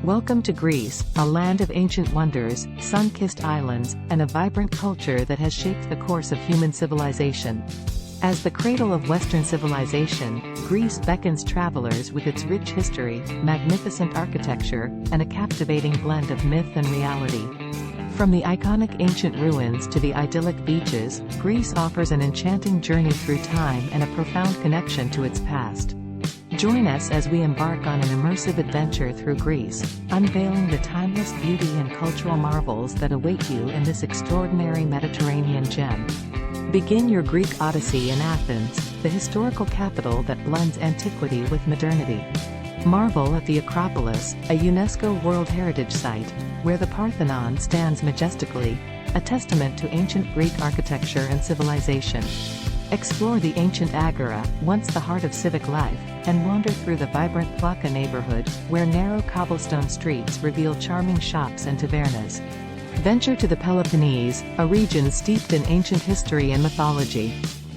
Welcome to Greece, a land of ancient wonders, sun-kissed islands, and a vibrant culture that has shaped the course of human civilization. As the cradle of Western civilization, Greece beckons travelers with its rich history, magnificent architecture, and a captivating blend of myth and reality. From the iconic ancient ruins to the idyllic beaches, Greece offers an enchanting journey through time and a profound connection to its past. Join us as we embark on an immersive adventure through Greece, unveiling the timeless beauty and cultural marvels that await you in this extraordinary Mediterranean gem. Begin your Greek odyssey in Athens, the historical capital that blends antiquity with modernity. Marvel at the Acropolis, a UNESCO World Heritage Site, where the Parthenon stands majestically, a testament to ancient Greek architecture and civilization. Explore the ancient Agora, once the heart of civic life, and wander through the vibrant Plaka neighborhood, where narrow cobblestone streets reveal charming shops and tavernas. Venture to the Peloponnese, a region steeped in ancient history and mythology.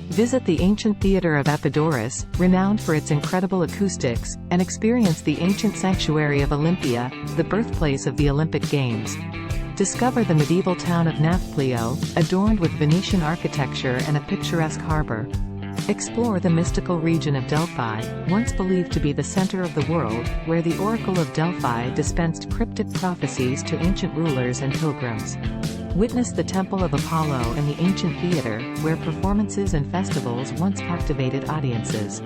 Visit the ancient theater of Epidaurus, renowned for its incredible acoustics, and experience the ancient sanctuary of Olympia, the birthplace of the Olympic Games. Discover the medieval town of Nafplio, adorned with Venetian architecture and a picturesque harbor. Explore the mystical region of Delphi, once believed to be the center of the world, where the Oracle of Delphi dispensed cryptic prophecies to ancient rulers and pilgrims. Witness the Temple of Apollo and the ancient theater, where performances and festivals once captivated audiences.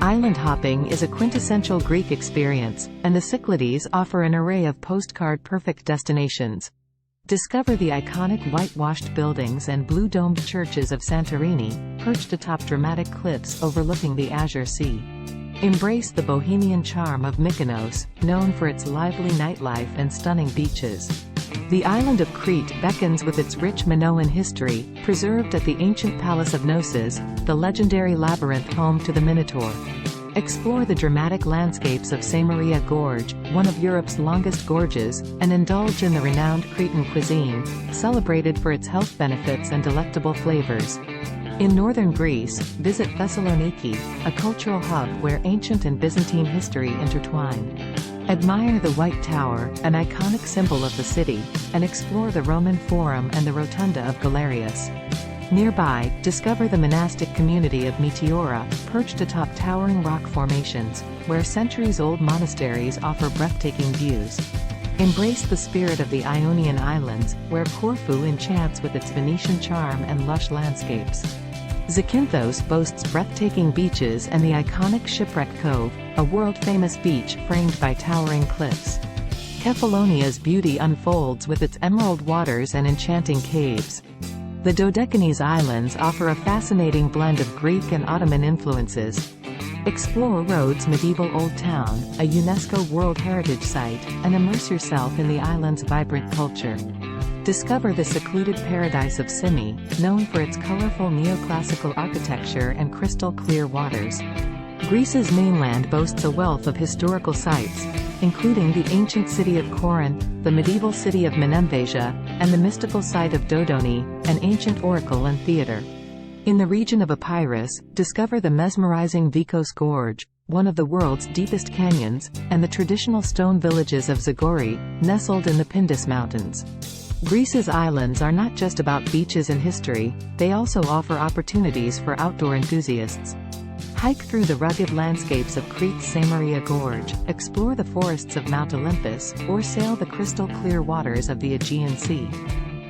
Island hopping is a quintessential Greek experience, and the Cyclades offer an array of postcard-perfect destinations. Discover the iconic whitewashed buildings and blue-domed churches of Santorini, perched atop dramatic cliffs overlooking the Azure Sea. Embrace the bohemian charm of Mykonos, known for its lively nightlife and stunning beaches. The island of Crete beckons with its rich Minoan history, preserved at the ancient Palace of Knossos, the legendary labyrinth home to the Minotaur. Explore the dramatic landscapes of Maria Gorge, one of Europe's longest gorges, and indulge in the renowned Cretan cuisine, celebrated for its health benefits and delectable flavors. In northern Greece, visit Thessaloniki, a cultural hub where ancient and Byzantine history intertwine. Admire the White Tower, an iconic symbol of the city, and explore the Roman Forum and the Rotunda of Galerius. Nearby, discover the monastic community of Meteora, perched atop towering rock formations, where centuries-old monasteries offer breathtaking views. Embrace the spirit of the Ionian Islands, where Corfu enchants with its Venetian charm and lush landscapes. Zakynthos boasts breathtaking beaches and the iconic Shipwreck Cove, a world-famous beach framed by towering cliffs. Kefalonia's beauty unfolds with its emerald waters and enchanting caves. The Dodecanese Islands offer a fascinating blend of Greek and Ottoman influences. Explore Rhodes' medieval Old Town, a UNESCO World Heritage Site, and immerse yourself in the island's vibrant culture. Discover the secluded paradise of Symi, known for its colorful neoclassical architecture and crystal-clear waters. Greece's mainland boasts a wealth of historical sites, including the ancient city of Corinth, the medieval city of Menemvasia, and the mystical site of Dodoni, an ancient oracle and theater. In the region of Epirus, discover the mesmerizing Vikos Gorge, one of the world's deepest canyons, and the traditional stone villages of Zagori, nestled in the Pindus Mountains. Greece's islands are not just about beaches and history, they also offer opportunities for outdoor enthusiasts. Hike through the rugged landscapes of Crete's Maria Gorge, explore the forests of Mount Olympus, or sail the crystal-clear waters of the Aegean Sea.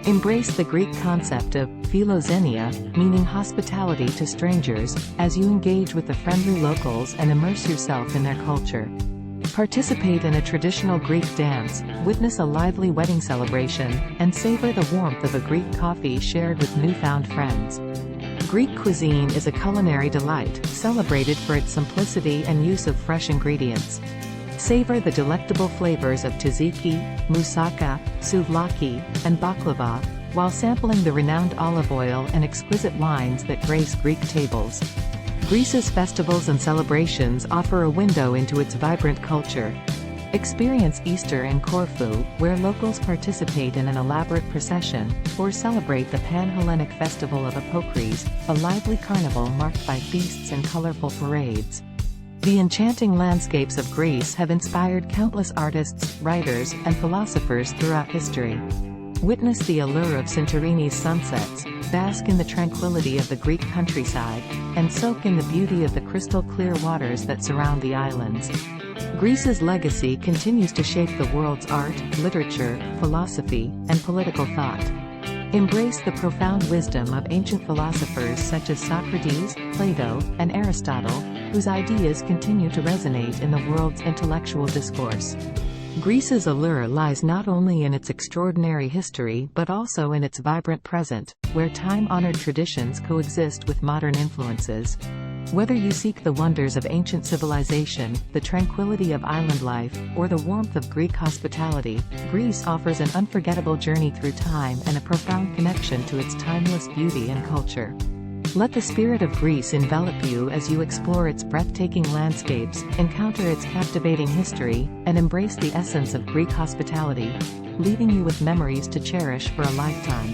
Embrace the Greek concept of philoxenia, meaning hospitality to strangers, as you engage with the friendly locals and immerse yourself in their culture. Participate in a traditional Greek dance, witness a lively wedding celebration, and savor the warmth of a Greek coffee shared with newfound friends. Greek cuisine is a culinary delight, celebrated for its simplicity and use of fresh ingredients. Savor the delectable flavors of tzatziki, moussaka, souvlaki, and baklava, while sampling the renowned olive oil and exquisite wines that grace Greek tables. Greece's festivals and celebrations offer a window into its vibrant culture. Experience Easter in Corfu, where locals participate in an elaborate procession, or celebrate the Pan-Hellenic Festival of Apokris, a lively carnival marked by feasts and colorful parades. The enchanting landscapes of Greece have inspired countless artists, writers, and philosophers throughout history. Witness the allure of Santorini's sunsets, bask in the tranquility of the Greek countryside, and soak in the beauty of the crystal-clear waters that surround the islands. Greece's legacy continues to shape the world's art, literature, philosophy, and political thought. Embrace the profound wisdom of ancient philosophers such as Socrates, Plato, and Aristotle, whose ideas continue to resonate in the world's intellectual discourse. Greece's allure lies not only in its extraordinary history but also in its vibrant present, where time-honored traditions coexist with modern influences. Whether you seek the wonders of ancient civilization, the tranquility of island life, or the warmth of Greek hospitality, Greece offers an unforgettable journey through time and a profound connection to its timeless beauty and culture. Let the spirit of Greece envelop you as you explore its breathtaking landscapes, encounter its captivating history, and embrace the essence of Greek hospitality, leaving you with memories to cherish for a lifetime.